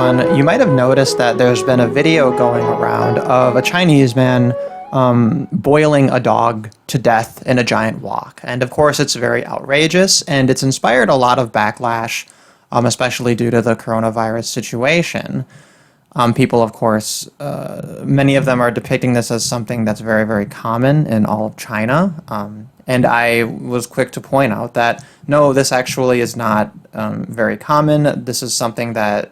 everyone. You might have noticed that there's been a video going around of a Chinese man boiling a dog to death in a giant wok. And of course, it's very outrageous, and it's inspired a lot of backlash, especially due to the coronavirus situation. People, of course, many of them are depicting this as something that's very, very common in all of China. And I was quick to point out that, no, this actually is not very common. This is something that,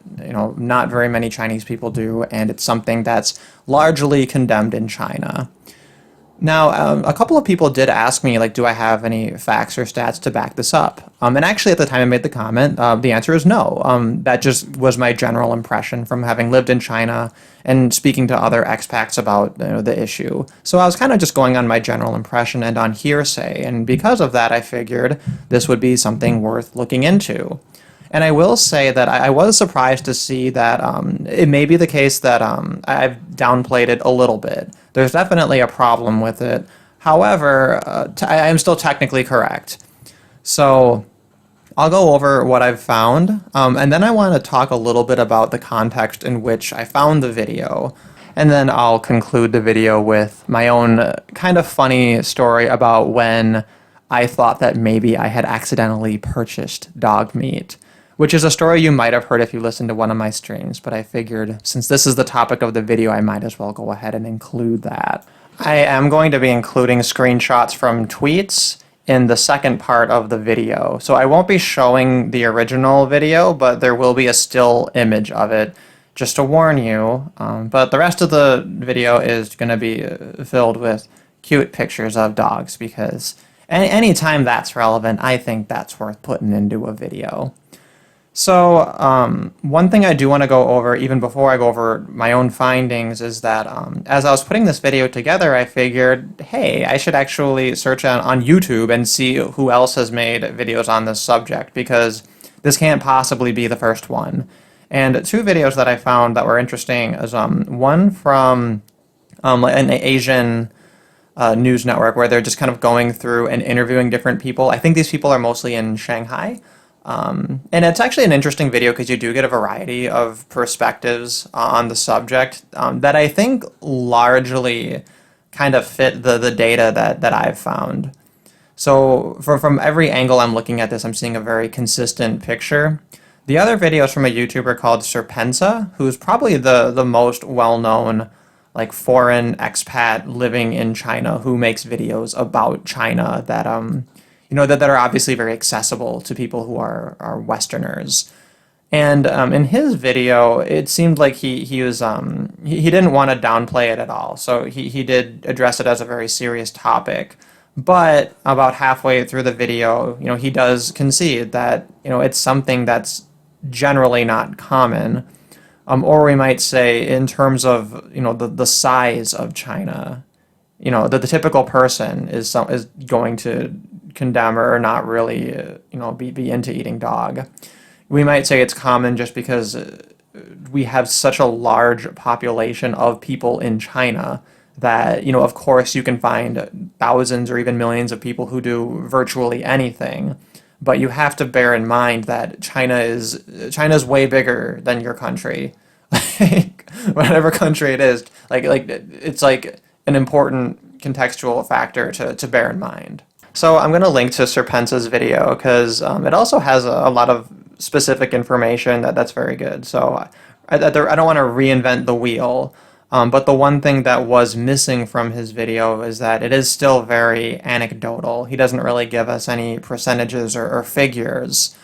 not very many Chinese people do, and it's something that's largely condemned in China. Now, a couple of people did ask me, do I have any facts or stats to back this up? And actually, at the time I made the comment, the answer is no. That just was my general impression from having lived in China and speaking to other expats about the issue. So I was kind of just going on my general impression and on hearsay, and because of that, I figured this would be something worth looking into. And I will say that I was surprised to see that it may be the case that I've downplayed it a little bit. There's definitely a problem with it. However, I am still technically correct. So I'll go over what I've found, and then I want to talk a little bit about the context in which I found the video. And then I'll conclude the video with my own kind of funny story about when I thought that maybe I had accidentally purchased dog meat, which is a story you might have heard if you listened to one of my streams, but I figured since this is the topic of the video, I might as well go ahead and include that. I am going to be including screenshots from tweets in the second part of the video. So I won't be showing the original video, but there will be a still image of it, just to warn you. But the rest of the video is going to be filled with cute pictures of dogs, because anytime that's relevant, I think that's worth putting into a video. So one thing I do want to go over, even before I go over my own findings, is that as I was putting this video together, I figured, hey, I should actually search on YouTube and see who else has made videos on this subject, because this can't possibly be the first one. And two videos that I found that were interesting is one from an Asian news network where they're just kind of going through and interviewing different people. I think these people are mostly in Shanghai. And it's actually an interesting video because you do get a variety of perspectives on the subject that I think largely kind of fit the data that I've found. So from every angle I'm looking at this, I'm seeing a very consistent picture. The other video is from a YouTuber called Serpentza, who's probably the most well-known foreign expat living in China who makes videos about China that that are obviously very accessible to people who are Westerners. And in his video, it seemed like he was he didn't want to downplay it at all. So he did address it as a very serious topic. But about halfway through the video, he does concede that it's something that's generally not common, or we might say in terms of the size of China. The typical person is going to condemn or not really, be into eating dog. We might say it's common just because we have such a large population of people in China that, of course you can find thousands or even millions of people who do virtually anything. But you have to bear in mind that China's way bigger than your country. Whatever country it is, it's an important contextual factor to bear in mind. So I'm going to link to Serpentza's video because it also has a lot of specific information that's very good. So I don't want to reinvent the wheel, but the one thing that was missing from his video is that it is still very anecdotal. He doesn't really give us any percentages or figures.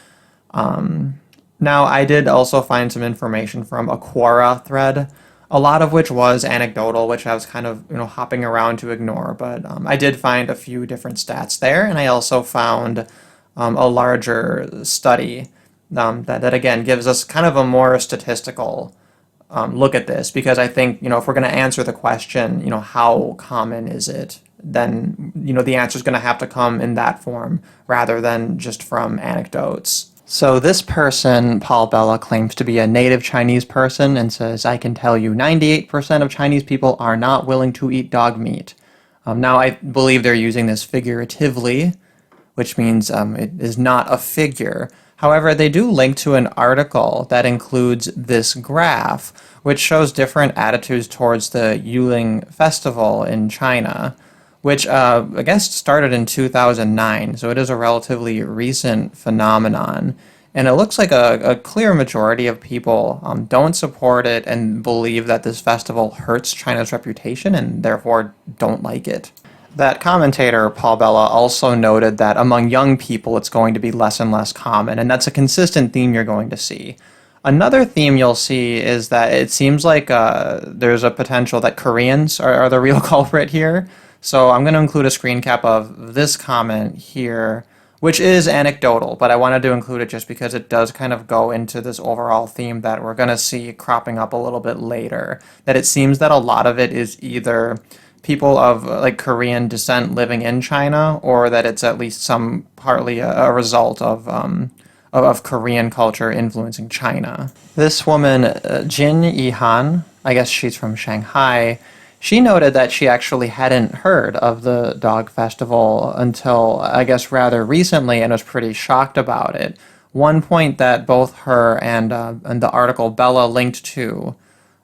Now, I did also find some information from a Quora thread, a lot of which was anecdotal, which I was kind of hopping around to ignore. But I did find a few different stats there, and I also found a larger study that again gives us kind of a more statistical look at this, because I think if we're going to answer the question, how common is it, then the answer is going to have to come in that form rather than just from anecdotes. So this person, Paul Bella, claims to be a native Chinese person and says, I can tell you 98% of Chinese people are not willing to eat dog meat. Now, I believe they're using this figuratively, which means it is not a figure. However, they do link to an article that includes this graph, which shows different attitudes towards the Yulin festival in China, which I guess started in 2009, so it is a relatively recent phenomenon. And it looks like a clear majority of people don't support it and believe that this festival hurts China's reputation and therefore don't like it. That commentator, Paul Bella, also noted that among young people it's going to be less and less common, and that's a consistent theme you're going to see. Another theme you'll see is that it seems like there's a potential that Koreans are the real culprit here. So I'm going to include a screen cap of this comment here, which is anecdotal, but I wanted to include it just because it does kind of go into this overall theme that we're going to see cropping up a little bit later. That it seems that a lot of it is either people of like Korean descent living in China, or that it's at least some partly a result of Korean culture influencing China. This woman, Jin Yihan, I guess she's from Shanghai, she noted that she actually hadn't heard of the dog festival until, I guess, rather recently, and was pretty shocked about it. One point that both her and the article Bella linked to,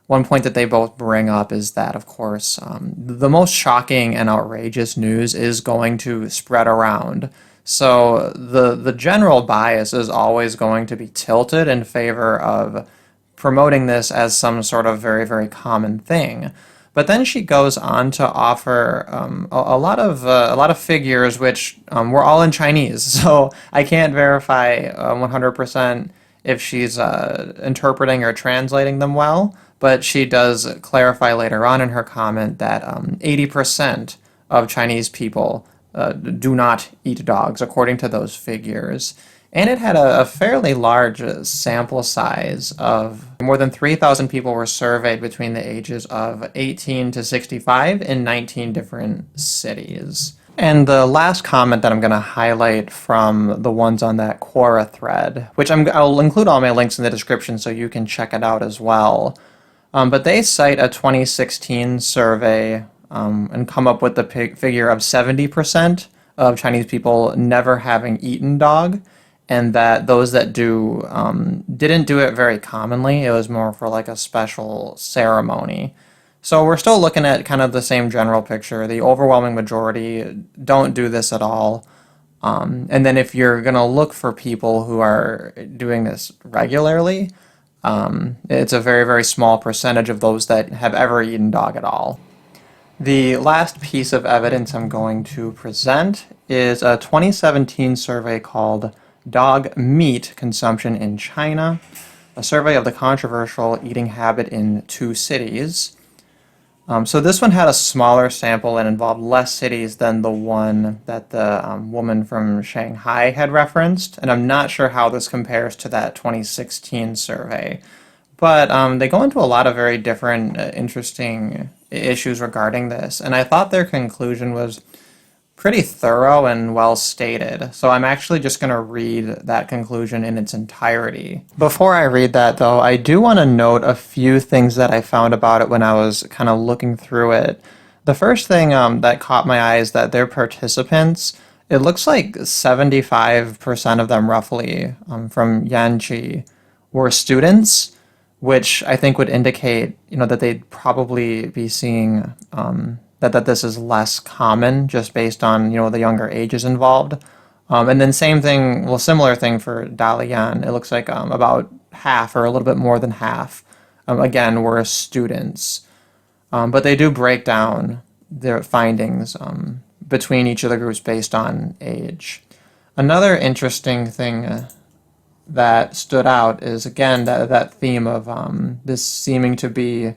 one point that they both bring up is that, of course, the most shocking and outrageous news is going to spread around. So the general bias is always going to be tilted in favor of promoting this as some sort of very, very common thing. But then she goes on to offer a lot of figures which were all in Chinese, so I can't verify 100% if she's interpreting or translating them well. But she does clarify later on in her comment that 80% of Chinese people do not eat dogs, according to those figures. And it had a fairly large sample size of more than 3,000 people were surveyed between the ages of 18 to 65 in 19 different cities. And the last comment that I'm going to highlight from the ones on that Quora thread, which I'll include all my links in the description so you can check it out as well. But they cite a 2016 survey and come up with the figure of 70% of Chinese people never having eaten dog, and that those that do didn't do it very commonly. It was more for like a special ceremony. So we're still looking at kind of the same general picture. The overwhelming majority don't do this at all. And then if you're going to look for people who are doing this regularly, it's a very, very small percentage of those that have ever eaten dog at all. The last piece of evidence I'm going to present is a 2017 survey called Dog Meat Consumption in China, a survey of the controversial eating habit in 2 cities. So this one had a smaller sample and involved less cities than the one that the woman from Shanghai had referenced, and I'm not sure how this compares to that 2016 survey. But they go into a lot of very different, interesting issues regarding this, and I thought their conclusion was pretty thorough and well stated. So I'm actually just going to read that conclusion in its entirety. Before I read that, though, I do want to note a few things that I found about it when I was kind of looking through it. The first thing that caught my eye is that their participants, it looks like 75% of them roughly from Yanji were students, which I think would indicate, that they'd probably be seeing that this is less common just based on, the younger ages involved. And then similar thing for Dalian. It looks like about half or a little bit more than half, again, were students. But they do break down their findings between each of the groups based on age. Another interesting thing that stood out is, again, that theme of this seeming to be,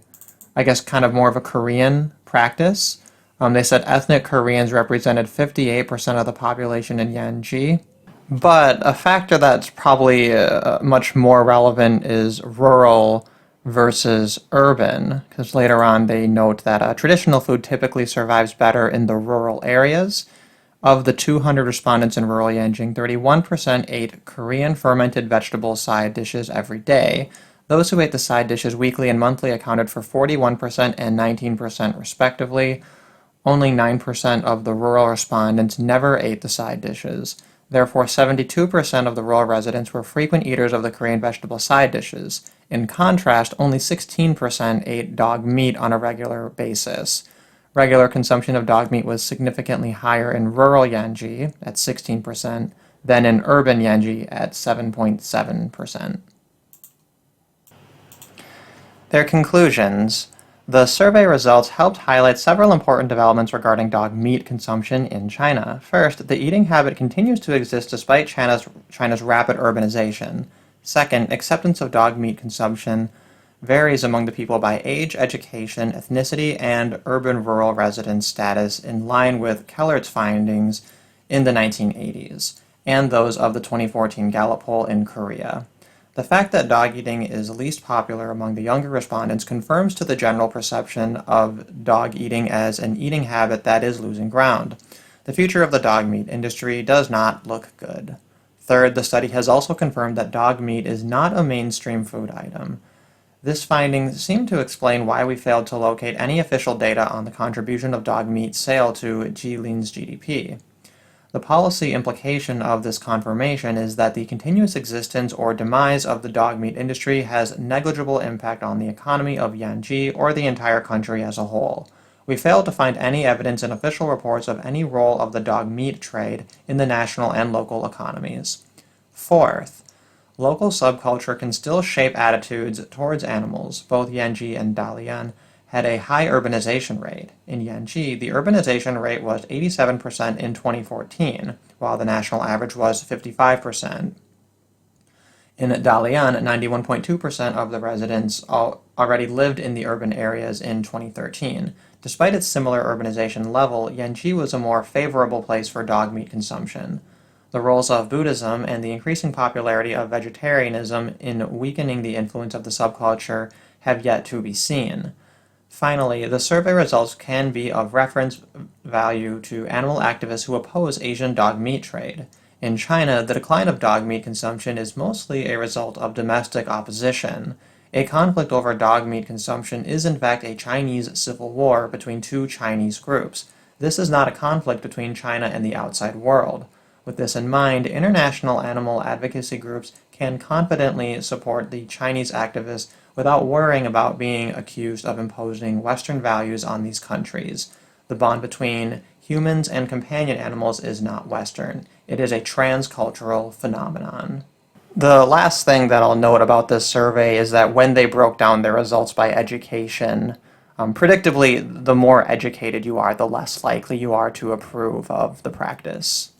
I guess, kind of more of a Korean practice. They said ethnic Koreans represented 58% of the population in Yanji. But a factor that's probably much more relevant is rural versus urban, because later on they note that traditional food typically survives better in the rural areas. Of the 200 respondents in rural Yanjing, 31% ate Korean fermented vegetable side dishes every day. Those who ate the side dishes weekly and monthly accounted for 41% and 19% respectively. Only 9% of the rural respondents never ate the side dishes. Therefore, 72% of the rural residents were frequent eaters of the Korean vegetable side dishes. In contrast, only 16% ate dog meat on a regular basis. Regular consumption of dog meat was significantly higher in rural Yanji at 16% than in urban Yanji at 7.7%. Their conclusions. The survey results helped highlight several important developments regarding dog meat consumption in China. First, the eating habit continues to exist despite China's rapid urbanization. Second, acceptance of dog meat consumption varies among the people by age, education, ethnicity, and urban-rural residence status in line with Kellert's findings in the 1980s and those of the 2014 Gallup poll in Korea. The fact that dog eating is least popular among the younger respondents confirms to the general perception of dog eating as an eating habit that is losing ground. The future of the dog meat industry does not look good. Third, the study has also confirmed that dog meat is not a mainstream food item. This finding seemed to explain why we failed to locate any official data on the contribution of dog meat sale to Yulin's GDP. The policy implication of this confirmation is that the continuous existence or demise of the dog meat industry has negligible impact on the economy of Yanji or the entire country as a whole. We failed to find any evidence in official reports of any role of the dog meat trade in the national and local economies. Fourth, local subculture can still shape attitudes towards animals. Both Yanji and Dalian had a high urbanization rate. In Yanji, the urbanization rate was 87% in 2014, while the national average was 55%. In Dalian, 91.2% of the residents already lived in the urban areas in 2013. Despite its similar urbanization level, Yanji was a more favorable place for dog meat consumption. The roles of Buddhism and the increasing popularity of vegetarianism in weakening the influence of the subculture have yet to be seen. Finally, the survey results can be of reference value to animal activists who oppose Asian dog meat trade. In China, the decline of dog meat consumption is mostly a result of domestic opposition. A conflict over dog meat consumption is in fact a Chinese civil war between two Chinese groups. This is not a conflict between China and the outside world. With this in mind, international animal advocacy groups can confidently support the Chinese activists without worrying about being accused of imposing Western values on these countries. The bond between humans and companion animals is not Western. It is a transcultural phenomenon. The last thing that I'll note about this survey is that when they broke down their results by education, predictably, the more educated you are, the less likely you are to approve of the practice.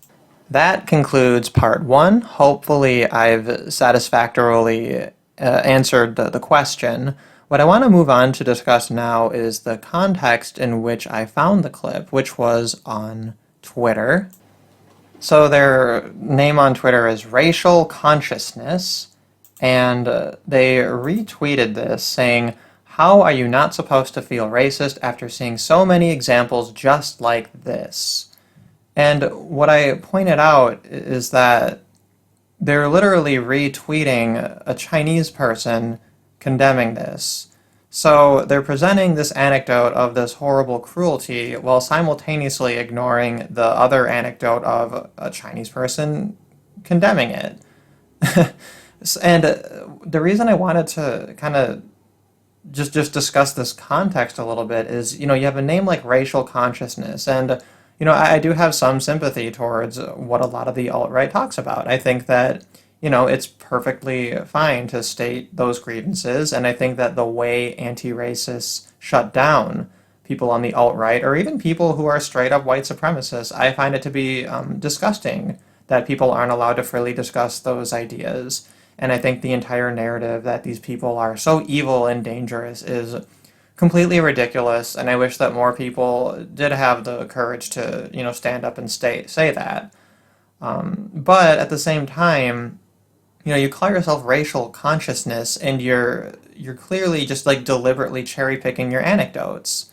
That concludes part one. Hopefully, I've satisfactorily answered the question. What I want to move on to discuss now is the context in which I found the clip, which was on Twitter. So their name on Twitter is Racial Consciousness, and they retweeted this saying, "How are you not supposed to feel racist after seeing so many examples just like this?" And what I pointed out is that they're literally retweeting a Chinese person condemning this. So they're presenting this anecdote of this horrible cruelty while simultaneously ignoring the other anecdote of a Chinese person condemning it. And the reason I wanted to kind of just discuss this context a little bit is, you have a name like Racial Consciousness, and I do have some sympathy towards what a lot of the alt-right talks about. I think that, it's perfectly fine to state those grievances, and I think that the way anti-racists shut down people on the alt-right, or even people who are straight-up white supremacists, I find it to be disgusting that people aren't allowed to freely discuss those ideas. And I think the entire narrative that these people are so evil and dangerous is completely ridiculous, and I wish that more people did have the courage to, stand up and say that. But at the same time, you call yourself Racial Consciousness, and you're clearly just like deliberately cherry picking your anecdotes,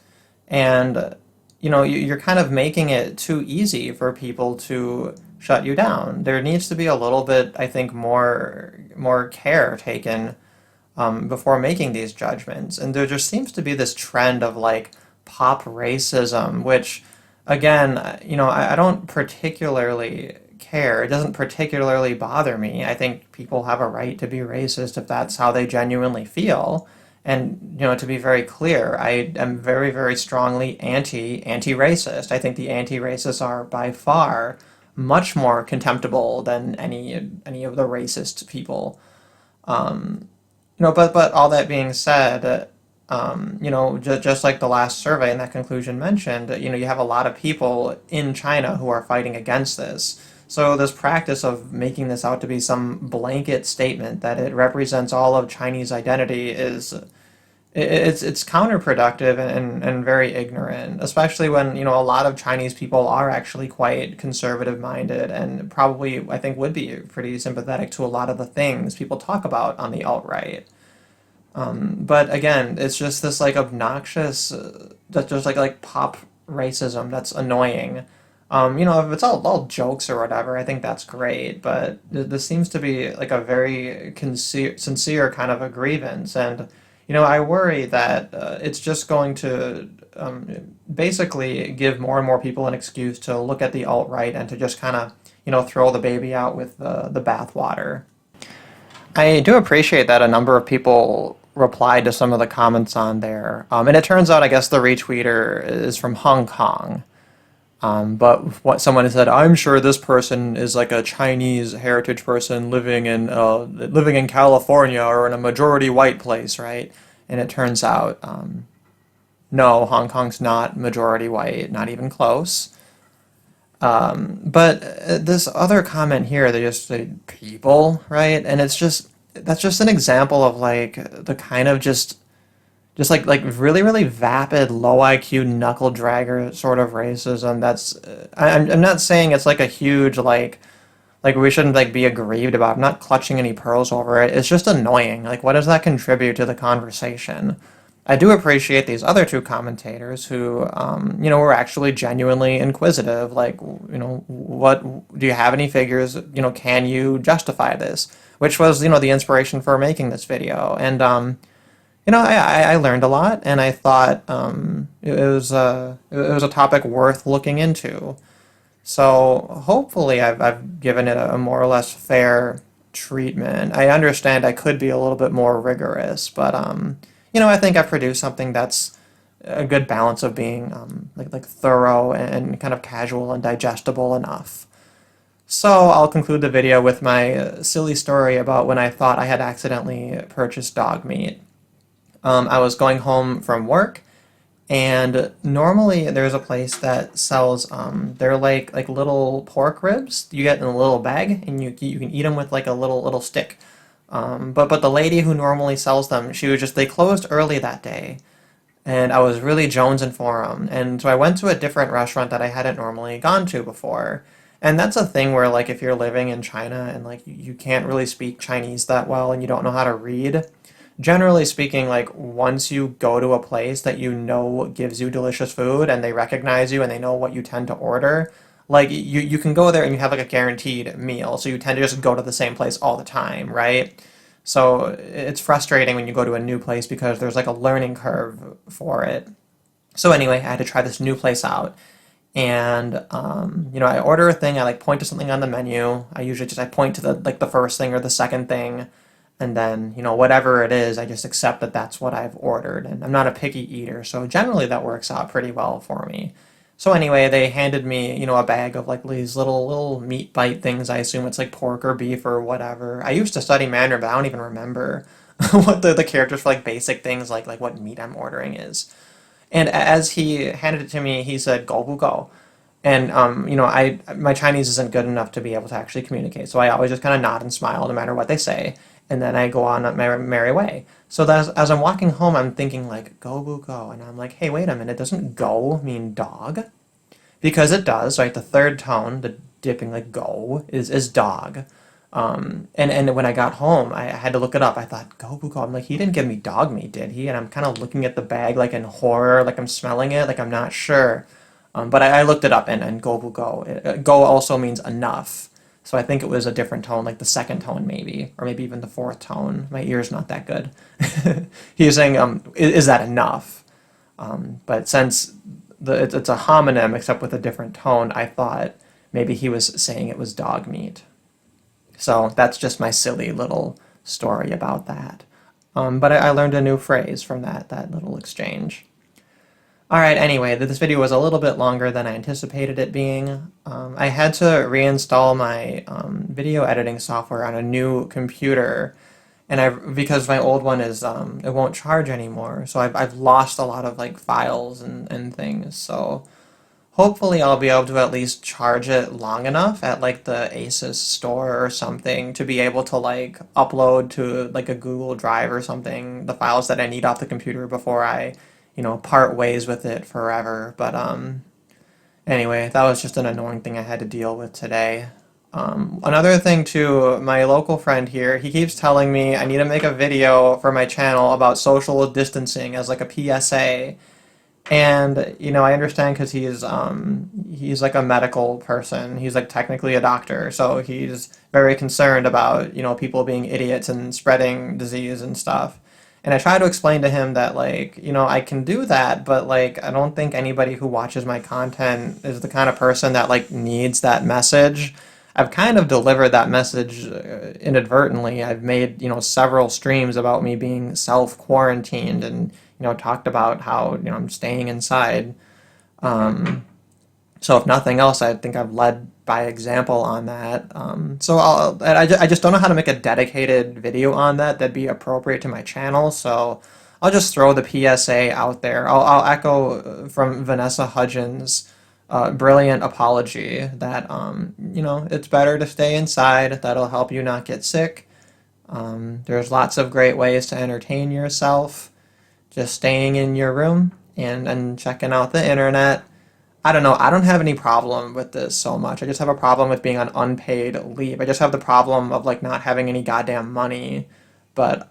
and you're kind of making it too easy for people to shut you down. There needs to be a little bit, I think, more care taken before making these judgments. And there just seems to be this trend of like pop racism, which again, I don't particularly care. It doesn't particularly bother me. I think people have a right to be racist if that's how they genuinely feel. And, to be very clear, I am very, very strongly anti-racist. I think the anti-racists are by far much more contemptible than any of the racist people. But all that being said, just like the last survey and that conclusion mentioned, you have a lot of people in China who are fighting against this. So this practice of making this out to be some blanket statement that it represents all of Chinese identity it's counterproductive and very ignorant, especially when, a lot of Chinese people are actually quite conservative minded and probably, I think, would be pretty sympathetic to a lot of the things people talk about on the alt-right. But again, it's just this like obnoxious, that's just like pop racism that's annoying. If it's all jokes or whatever, I think that's great. But this seems to be like a very sincere kind of a grievance, and I worry that it's just going to basically give more and more people an excuse to look at the alt right and to just kind of throw the baby out with the bathwater. I do appreciate that a number of people replied to some of the comments on there. And it turns out, I guess, the retweeter is from Hong Kong. But what someone has said, I'm sure this person is like a Chinese heritage person living in California or in a majority white place, right? And it turns out, no, Hong Kong's not majority white, not even close. But this other comment here, they just say people, right? And that's just an example of like the kind of just like really really vapid low IQ knuckle dragger sort of racism. I'm not saying it's like a huge like we shouldn't like be aggrieved about. I'm not clutching any pearls over it. It's just annoying. Like, what does that contribute to the conversation? I do appreciate these other two commentators who, were actually genuinely inquisitive. Like, what do you have any figures? Can you justify this? Which was, the inspiration for making this video. And, I learned a lot, and I thought it was a topic worth looking into. So hopefully I've given it a more or less fair treatment. I understand I could be a little bit more rigorous, but I think I've produced something that's a good balance of being like thorough and kind of casual and digestible enough. So I'll conclude the video with my silly story about when I thought I had accidentally purchased dog meat. I was going home from work, and normally there's a place that sells they're like little pork ribs you get in a little bag, and you can eat them with like a little stick. But the lady who normally sells them, they closed early that day, and I was really jonesing for them. And so I went to a different restaurant that I hadn't normally gone to before. And that's a thing where like if you're living in China and like you can't really speak Chinese that well and you don't know how to read, generally speaking, like once you go to a place that gives you delicious food and they recognize you and they know what you tend to order, like you can go there and you have like a guaranteed meal. So you tend to just go to the same place all the time, right? So it's frustrating when you go to a new place because there's like a learning curve for it. So anyway, I had to try this new place out. And I order a thing, I like point to something on the menu. I point to the first thing or the second thing, and then, whatever it is, I just accept that that's what I've ordered. And I'm not a picky eater, so generally that works out pretty well for me. So anyway, they handed me, a bag of like these little meat bite things. I assume it's like pork or beef or whatever. I used to study Mandarin, but I don't even remember what the characters for like basic things like what meat I'm ordering is. And as he handed it to me, he said, "Go bu go." And my Chinese isn't good enough to be able to actually communicate, so I always just kind of nod and smile no matter what they say, and then I go on my merry way. So that as I'm walking home, I'm thinking like, "Go bu go," and I'm like, "Hey, wait a minute, doesn't go mean dog?" Because it does, right? The third tone, the dipping like go, is dog. And when I got home, I had to look it up. I thought, go bu go. I'm like, he didn't give me dog meat, did he? And I'm kind of looking at the bag like in horror, like I'm smelling it, like I'm not sure. But I looked it up, and go bu go. Go also means enough. So I think it was a different tone, like the second tone maybe, or maybe even the fourth tone. My ear's not that good. He was saying, is that enough? But since it's a homonym except with a different tone, I thought maybe he was saying it was dog meat. So that's just my silly little story about that. But I learned a new phrase from that little exchange. All right, anyway, this video was a little bit longer than I anticipated it being. I had to reinstall my video editing software on a new computer, and because my old one is it won't charge anymore, so I've lost a lot of like files and things. So hopefully I'll be able to at least charge it long enough at like the Asus store or something to be able to like upload to like a Google Drive or something the files that I need off the computer before I, part ways with it forever. But anyway, that was just an annoying thing I had to deal with today. Another thing too, my local friend here, he keeps telling me I need to make a video for my channel about social distancing as like a PSA. And I understand because he's like a medical person. He's like technically a doctor, so he's very concerned about people being idiots and spreading disease and stuff. And I try to explain to him that like I can do that, but like I don't think anybody who watches my content is the kind of person that like needs that message. I've kind of delivered that message inadvertently. I've made several streams about me being self-quarantined and talked about how I'm staying inside. So if nothing else, I think I've led by example on that. I just don't know how to make a dedicated video on that that'd be appropriate to my channel. So I'll just throw the PSA out there. I'll echo from Vanessa Hudgens' brilliant apology that it's better to stay inside. That'll help you not get sick. There's lots of great ways to entertain yourself. Just staying in your room and checking out the internet. I don't know. I don't have any problem with this so much. I just have a problem with being on unpaid leave. I just have the problem of like not having any goddamn money. But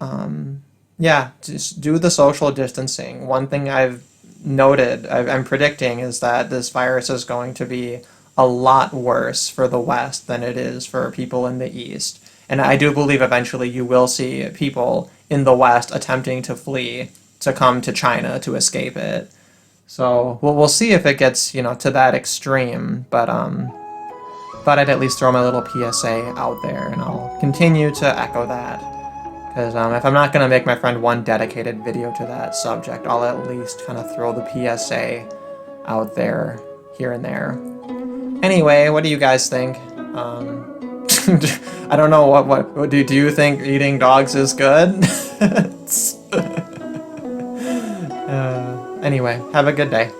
yeah, just do the social distancing. One thing I've noted, I'm predicting, is that this virus is going to be a lot worse for the West than it is for people in the East. And I do believe eventually you will see people in the West attempting to flee to come to China to escape it. So we'll see if it gets to that extreme, but thought I'd at least throw my little PSA out there, and I'll continue to echo that. Because if I'm not going to make my friend one dedicated video to that subject, I'll at least kind of throw the PSA out there here and there. Anyway, what do you guys think? I don't know what do you think eating dogs is good? Anyway, have a good day.